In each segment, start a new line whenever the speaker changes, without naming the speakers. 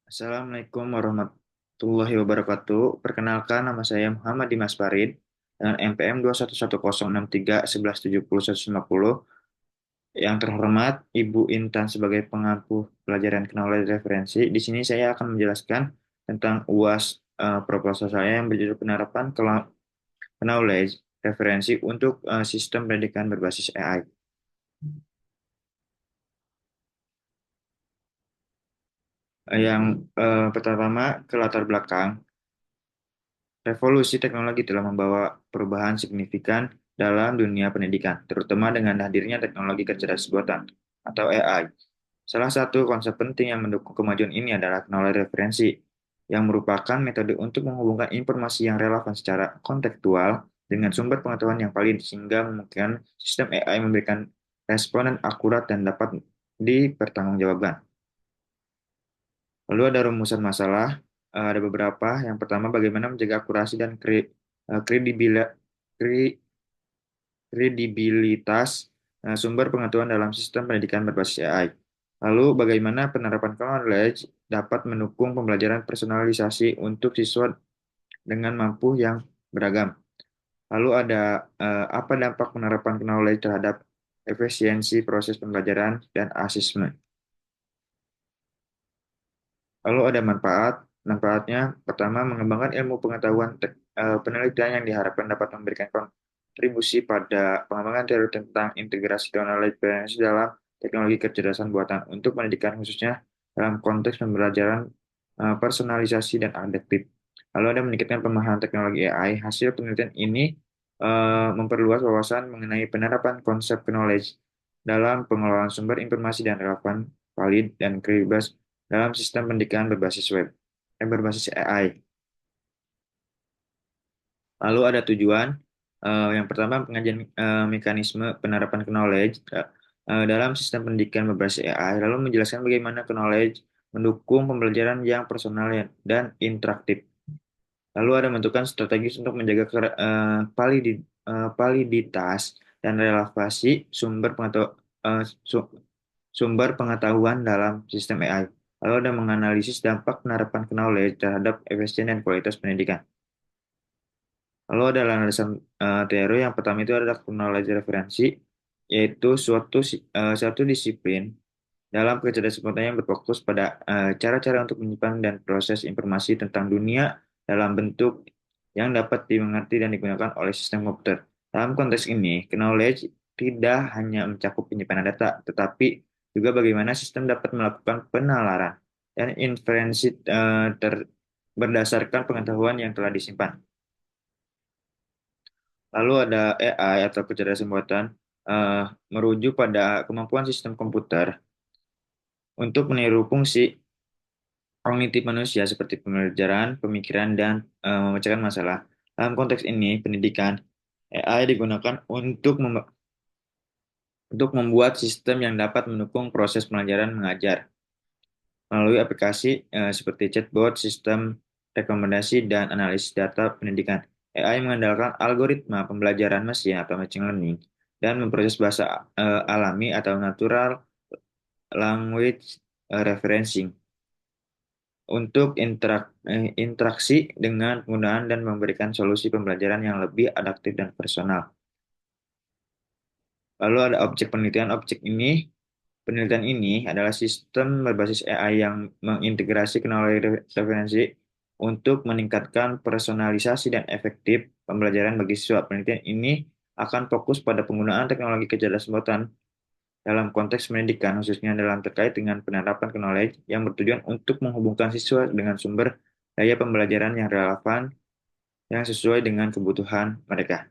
Assalamualaikum warahmatullahi wabarakatuh. Perkenalkan, nama saya Muhammad Dimas Farid dengan NPM 21106311170. Yang terhormat Ibu Intan sebagai pengampu pelajaran knowledge referensi. Di sini saya akan menjelaskan tentang UAS proposal saya yang berjudul penerapan knowledge referensi untuk sistem pendidikan berbasis AI. Yang pertama ke latar belakang. Revolusi teknologi telah membawa perubahan signifikan dalam dunia pendidikan, terutama dengan hadirnya teknologi kecerdasan buatan atau AI. Salah satu konsep penting yang mendukung kemajuan ini adalah knowledge referensi, yang merupakan metode untuk menghubungkan informasi yang relevan secara kontekstual dengan sumber pengetahuan yang valid sehingga memungkinkan sistem AI memberikan respon yang akurat dan dapat dipertanggungjawabkan. Lalu ada rumusan masalah, ada beberapa. Yang pertama, bagaimana menjaga akurasi dan kredibilitas sumber pengetahuan dalam sistem pendidikan berbasis AI. Lalu, bagaimana penerapan knowledge dapat mendukung pembelajaran personalisasi untuk siswa dengan mampu yang beragam. Lalu ada apa dampak penerapan knowledge terhadap efisiensi proses pembelajaran dan asesmen. Lalu ada manfaatnya pertama mengembangkan ilmu pengetahuan penelitian yang diharapkan dapat memberikan kontribusi pada pengembangan teori tentang integrasi knowledge referensi dalam teknologi kecerdasan buatan untuk pendidikan khususnya dalam konteks pembelajaran personalisasi dan adaptif. Lalu ada meningkatkan pemahaman teknologi AI. Hasil penelitian ini memperluas wawasan mengenai penerapan konsep knowledge dalam pengelolaan sumber informasi dan relevan, valid, dan kredibel dalam sistem pendidikan berbasis berbasis AI. Lalu ada tujuan. Yang pertama, pengajian mekanisme penerapan knowledge dalam sistem pendidikan berbasis AI, lalu menjelaskan bagaimana knowledge mendukung pembelajaran yang personal dan interaktif. Lalu ada menentukan strategis untuk menjaga validitas dan relevansi sumber pengetahuan dalam sistem AI. Lalu ada menganalisis dampak penerapan knowledge terhadap efisien dan kualitas pendidikan. Lalu ada landasan teori. Yang pertama itu adalah knowledge referensi, yaitu suatu disiplin dalam kecerdasan pengetahuan yang berfokus pada cara-cara untuk menyimpan dan proses informasi tentang dunia dalam bentuk yang dapat dimengerti dan digunakan oleh sistem komputer. Dalam konteks ini, knowledge tidak hanya mencakup penyimpanan data, tetapi juga bagaimana sistem dapat melakukan penalaran dan inferensi berdasarkan pengetahuan yang telah disimpan. Lalu ada AI atau kecerdasan buatan eh, merujuk pada kemampuan sistem komputer untuk meniru fungsi kognitif manusia seperti pembelajaran, pemikiran, dan memecahkan masalah. Dalam konteks ini, pendidikan AI digunakan untuk membuat sistem yang dapat mendukung proses pelajaran mengajar melalui aplikasi seperti chatbot, sistem rekomendasi, dan analisis data pendidikan. AI mengandalkan algoritma pembelajaran mesin atau machine learning dan memproses bahasa alami atau natural language referencing untuk interaksi dengan penggunaan dan memberikan solusi pembelajaran yang lebih adaptif dan personal. Lalu ada objek penelitian. Penelitian ini adalah sistem berbasis AI yang mengintegrasi knowledge referensi untuk meningkatkan personalisasi dan efektif pembelajaran bagi siswa. Penelitian ini akan fokus pada penggunaan teknologi kecerdasan buatan dalam konteks pendidikan, khususnya dalam terkait dengan penerapan knowledge yang bertujuan untuk menghubungkan siswa dengan sumber daya pembelajaran yang relevan yang sesuai dengan kebutuhan mereka.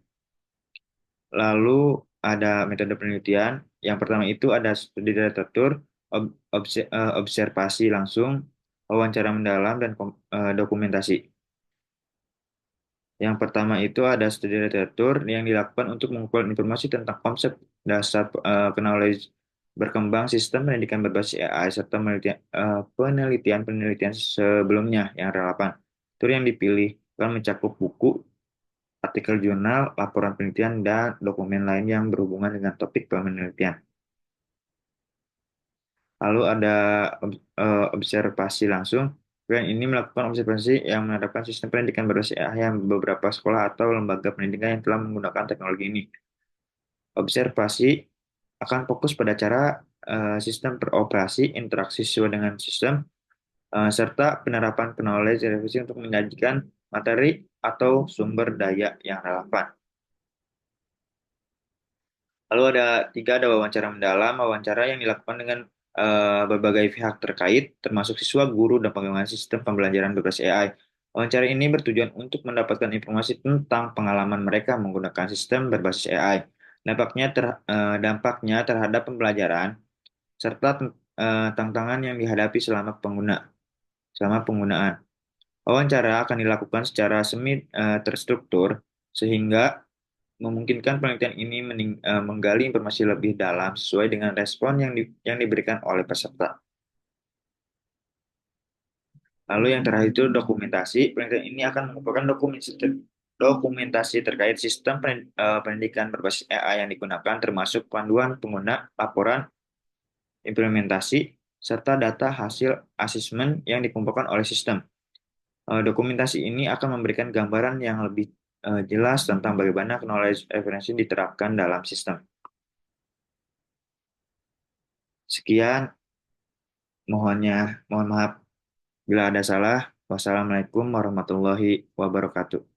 Lalu ada metode penelitian. Yang pertama itu ada studi literatur, observasi langsung, wawancara mendalam, dan dokumentasi. Yang pertama itu ada studi literatur yang dilakukan untuk mengumpulkan informasi tentang konsep dasar knowledge berkembang sistem pendidikan berbasis AI serta penelitian-penelitian sebelumnya yang relevan. Tur yang dipilih akan mencakup buku, artikel jurnal, laporan penelitian, dan dokumen lain yang berhubungan dengan topik penelitian. Lalu ada observasi langsung. Program ini melakukan observasi yang menerapkan sistem pendidikan berbasis AI yang beberapa sekolah atau lembaga pendidikan yang telah menggunakan teknologi ini. Observasi akan fokus pada cara sistem beroperasi, interaksi siswa dengan sistem, serta penerapan knowledge revisi untuk menyajikan materi atau sumber daya yang relevan. Lalu ada wawancara mendalam, wawancara yang dilakukan dengan berbagai pihak terkait, termasuk siswa, guru, dan pengembangan sistem pembelajaran berbasis AI. Wawancara ini bertujuan untuk mendapatkan informasi tentang pengalaman mereka menggunakan sistem berbasis AI, dampaknya terhadap pembelajaran, serta tantangan yang dihadapi selama penggunaan. Wawancara akan dilakukan secara semi terstruktur, sehingga memungkinkan penelitian ini menggali informasi lebih dalam sesuai dengan respon yang diberikan oleh peserta. Lalu yang terakhir itu dokumentasi. Penelitian ini akan mengumpulkan dokumentasi terkait sistem pendidikan berbasis AI yang digunakan, termasuk panduan pengguna, laporan, implementasi, serta data hasil asesmen yang dikumpulkan oleh sistem. Dokumentasi ini akan memberikan gambaran yang lebih jelas tentang bagaimana knowledge referensi diterapkan dalam sistem. Sekian, mohon maaf bila ada salah. Wassalamualaikum warahmatullahi wabarakatuh.